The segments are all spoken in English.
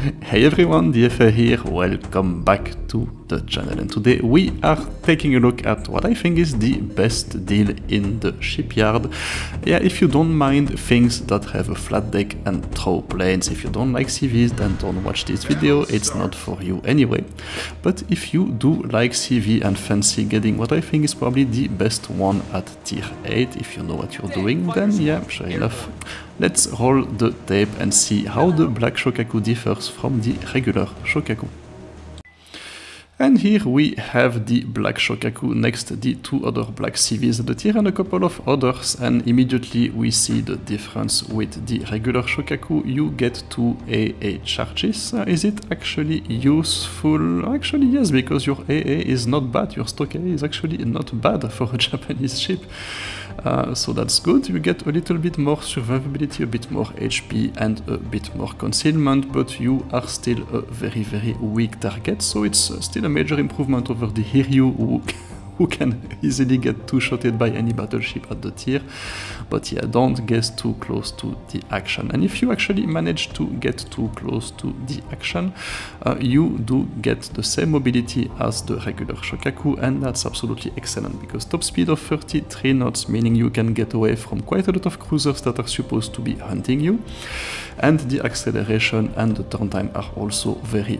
Hey everyone, DFA here, welcome back to the channel, and today we are taking a look at what I think is the best deal in the shipyard. Yeah, if you don't mind things that have a flat deck and throw planes, if you don't like CVs, then don't watch this video, it's not for you anyway. But if you do like CV and fancy getting what I think is probably the best one at tier 8, if you know what you're doing, then yeah, sure enough. Let's roll the tape and see how the Black Shokaku differs from the regular Shokaku. And here we have the Black Shokaku next the two other Black CVs at the tier and a couple of others, and immediately we see the difference with the regular Shokaku. You get 2 AA charges. Is it actually useful? Actually yes, because your AA is not bad, your stock AA is actually not bad for a Japanese ship. So that's good. You get a little bit more survivability, a bit more HP and a bit more concealment, but you are still a very weak target, so it's still a major improvement over the Hiryu who can easily get two-shotted by any battleship at the tier. But yeah, don't get too close to the action. And if you actually manage to get too close to the action, you do get the same mobility as the regular Shokaku, and that's absolutely excellent because top speed of 33 knots, meaning you can get away from quite a lot of cruisers that are supposed to be hunting you. And the acceleration and the turn time are also very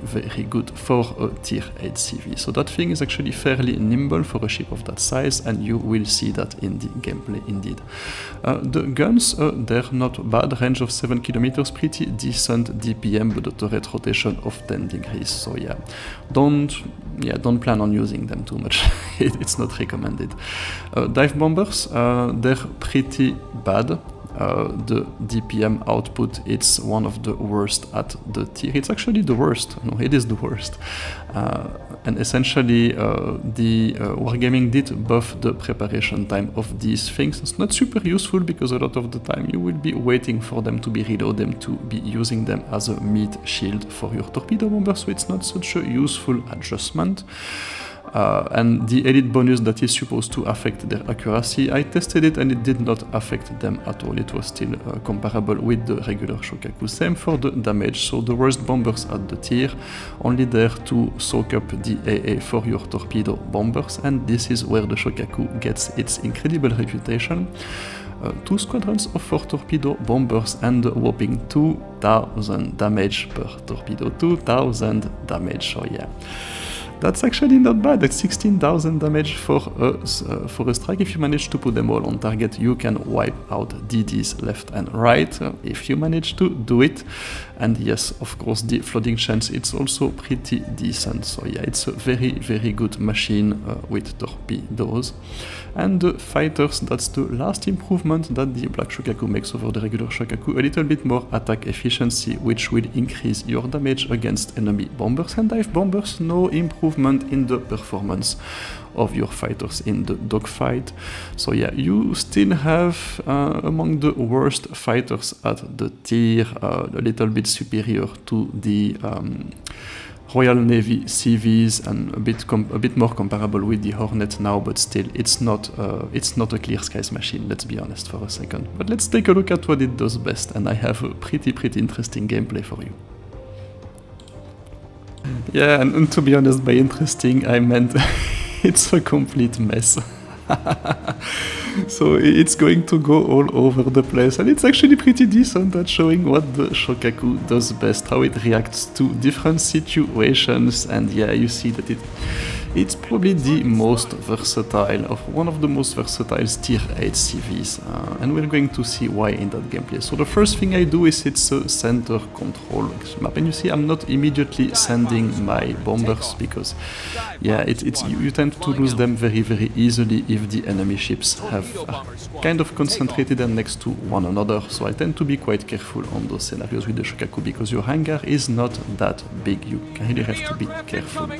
good for a tier 8 CV. So that thing is actually fairly nimble for a ship of that size, and you will see that in the gameplay indeed. The guns, they're not bad, range of 7 kilometers, pretty decent DPM, but the turret rotation of 10 degrees, so yeah, don't plan on using them too much. It's not recommended. Dive bombers, they're pretty bad. The DPM output, it's one of the worst at the tier. It's actually the worst. No, it is the worst. And essentially, the Wargaming did buff the preparation time of these things. It's not super useful because a lot of the time you will be waiting for them to be reloaded, to be using them as a meat shield for your torpedo bomber, so it's not such a useful adjustment. And the elite bonus that is supposed to affect their accuracy, I tested it and it did not affect them at all. It was still comparable with the regular Shokaku. Same for the damage, so the worst bombers at the tier, only there to soak up the AA for your torpedo bombers, and this is where the Shokaku gets its incredible reputation. 2 squadrons of 4 torpedo bombers and a whopping 2000 damage per torpedo. 2000 damage, so yeah. That's actually not bad. That's 16,000 damage for a strike. If you manage to put them all on target, you can wipe out DDs left and right, if you manage to do it. And yes, of course, the flooding chance, it's also pretty decent. So yeah, it's a very good machine with torpedoes. And the fighters, that's the last improvement that the Black Shokaku makes over the regular Shokaku. A little bit more attack efficiency, which will increase your damage against enemy bombers and dive bombers. No improvement in the performance of your fighters in the dogfight. So yeah, you still have among the worst fighters at the tier, a little bit superior to the Royal Navy CVs and a bit more comparable with the Hornet now, but still it's not a clear skies machine, let's be honest for a second. But let's take a look at what it does best, and I have a pretty interesting gameplay for you. Yeah, and to be honest, by interesting I meant it's a complete mess. So it's going to go all over the place, and it's actually pretty decent at showing what the Shokaku does best, how it reacts to different situations, and yeah, you see that it's probably the most versatile one of the most versatile tier 8 CVs, and we're going to see why in that gameplay. So the first thing I do is it's a center control map, and you see I'm not immediately sending my bombers because yeah, you tend to lose them very easily if the enemy ships are kind of concentrated and next to one another, so I tend to be quite careful on those scenarios with the Shokaku because your hangar is not that big, you really have to be careful.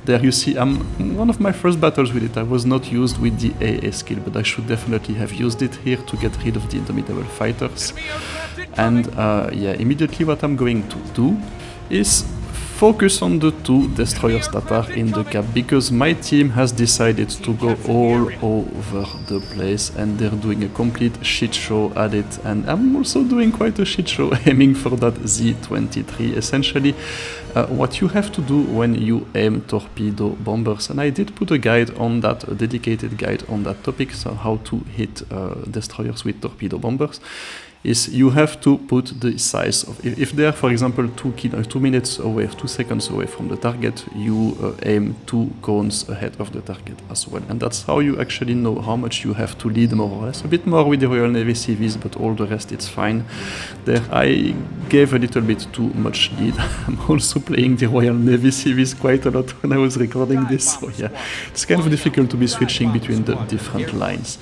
There you see, one of my first battles with it, I was not used with the AA skill, but I should definitely have used it here to get rid of the indomitable fighters. And yeah, immediately what I'm going to do is focus on the 2 destroyers that are in the cap, because my team has decided to go all over the place and they're doing a complete shit show at it, and I'm also doing quite a shit show aiming for that Z-23. Essentially, what you have to do when you aim torpedo bombers, and I did put a guide on that, a dedicated guide on that topic, so how to hit destroyers with torpedo bombers, is you have to put the size of, if they are, for example, 2 minutes away, 2 seconds away from the target, you aim 2 cones ahead of the target as well. And that's how you actually know how much you have to lead, more or less. A bit more with the Royal Navy CVs, but all the rest it's fine. There I gave a little bit too much lead. I'm also playing the Royal Navy CVs quite a lot when I was recording this, so yeah, it's kind of difficult to be switching between the different lines.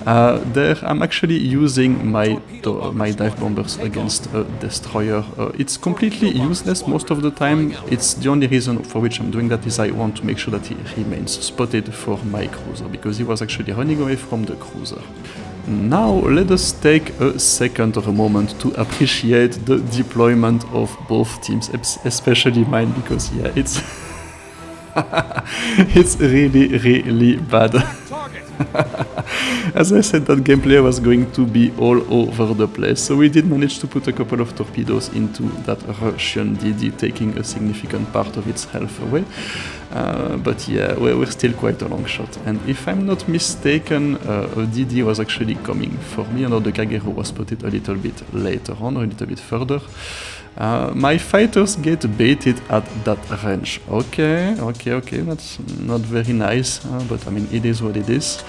There I'm actually using my dive bombers against a destroyer. It's completely useless most of the time. It's the only reason for which I'm doing that is I want to make sure that he remains spotted for my cruiser, because he was actually running away from the cruiser. Now let us take a second or a moment to appreciate the deployment of both teams, especially mine, because yeah, it's it's really bad. As I said, that gameplay was going to be all over the place, so we did manage to put a couple of torpedoes into that Russian DD, taking a significant part of its health away. But yeah, we're still quite a long shot, and if I'm not mistaken, a DD was actually coming for me, and the Kagero was spotted a little bit later on, or a little bit further. My fighters get baited at that range. Okay, that's not very nice, but I mean, it is what it is.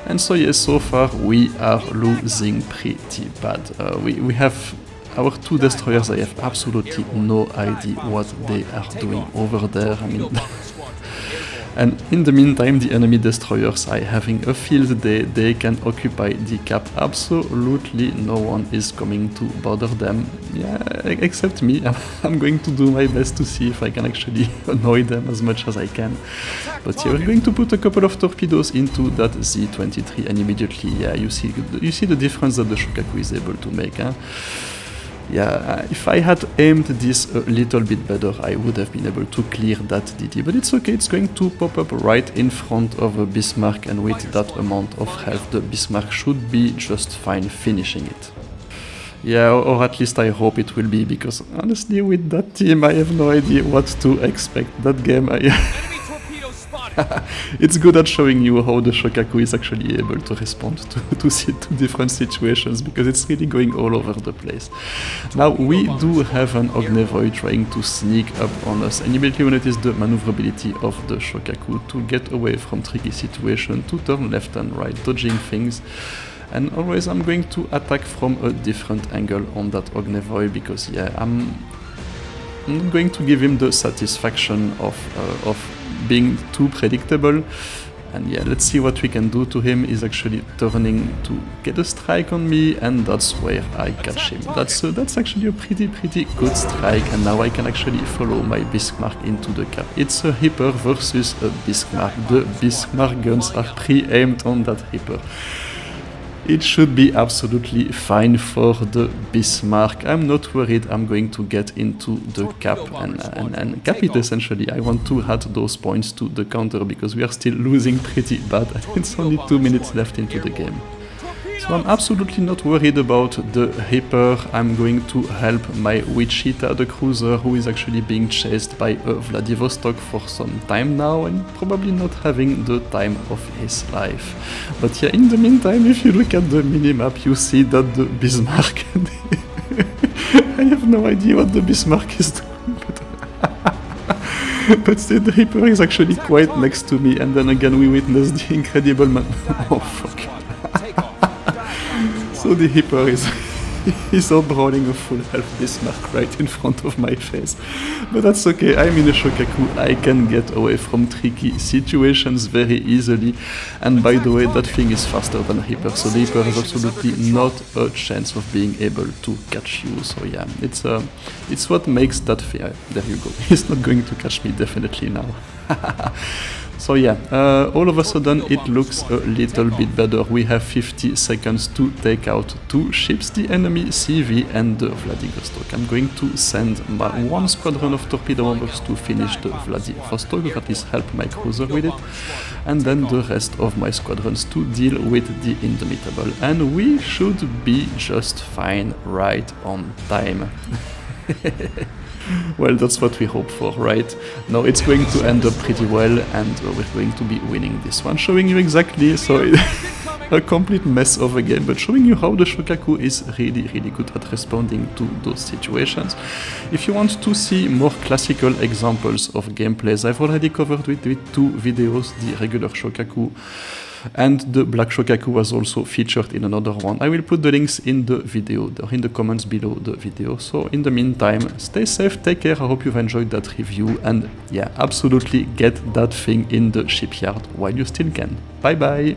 And so yes, so far we are losing pretty bad. We have our 2 destroyers. I have absolutely no idea what they are doing over there. I mean, and in the meantime, the enemy destroyers are having a field day. They can occupy the cap. Absolutely no one is coming to bother them. Yeah, except me. I'm going to do my best to see if I can actually annoy them as much as I can. But yeah, we're going to put a couple of torpedoes into that Z-23, and immediately, yeah, you see the difference that the Shokaku is able to make. Huh? Yeah, if I had aimed this a little bit better, I would have been able to clear that DD, but it's okay, it's going to pop up right in front of a Bismarck, and with that amount of health, the Bismarck should be just fine finishing it. Yeah, or at least I hope it will be, because honestly, with that team, I have no idea what to expect. That game, it's good at showing you how the Shokaku is actually able to respond to different situations, because it's really going all over the place. Now we do have an Ognevoy trying to sneak up on us, and immediately we notice the maneuverability of the Shokaku to get away from tricky situations, to turn left and right, dodging things. And always I'm going to attack from a different angle on that Ognevoy, because yeah, I'm not going to give him the satisfaction of being too predictable. And yeah, let's see what we can do to him. He's actually turning to get a strike on me, and that's where I catch him. That's actually a pretty good strike, and now I can actually follow my Bismarck into the cap. It's a Reaper versus a Bismarck. The Bismarck guns are pre-aimed on that Reaper. It should be absolutely fine for the Bismarck. I'm not worried. I'm going to get into the cap and cap it essentially. I want to add those points to the counter, because we are still losing pretty bad, and it's only 2 minutes left into the game. So I'm absolutely not worried about the Reaper. I'm going to help my Wichita, the cruiser, who is actually being chased by a Vladivostok for some time now, and probably not having the time of his life. But yeah, in the meantime, if you look at the minimap, you see that the Bismarck... I have no idea what the Bismarck is doing, but the Reaper is actually quite next to me, and then again we witness the incredible man... Oh fuck. So the Reaper is outbrawling a full health Bismarck right in front of my face. But that's okay, I'm in a Shokaku, I can get away from tricky situations very easily. And by the way, that thing is faster than Reaper, so the Reaper has absolutely not a chance of being able to catch you. So yeah, it's what makes that fair. There you go, he's not going to catch me definitely now. So yeah, all of a sudden it looks a little bit better. We have 50 seconds to take out 2 ships, the enemy CV and the Vladivostok. I'm going to send my 1 squadron of torpedo bombers to finish the Vladivostok, or at least help my cruiser with it, and then the rest of my squadrons to deal with the Indomitable. And we should be just fine right on time. Well, that's what we hope for, right? No, it's going to end up pretty well, and we're going to be winning this one, showing you exactly, so a complete mess of a game, but showing you how the Shokaku is really good at responding to those situations. If you want to see more classical examples of gameplays, I've already covered with 2 videos, the regular Shokaku, and the Black Shokaku was also featured in another one. I will put the links in the video, or in the comments below the video. So in the meantime, stay safe, take care, I hope you've enjoyed that review, and yeah, absolutely get that thing in the shipyard while you still can. Bye bye!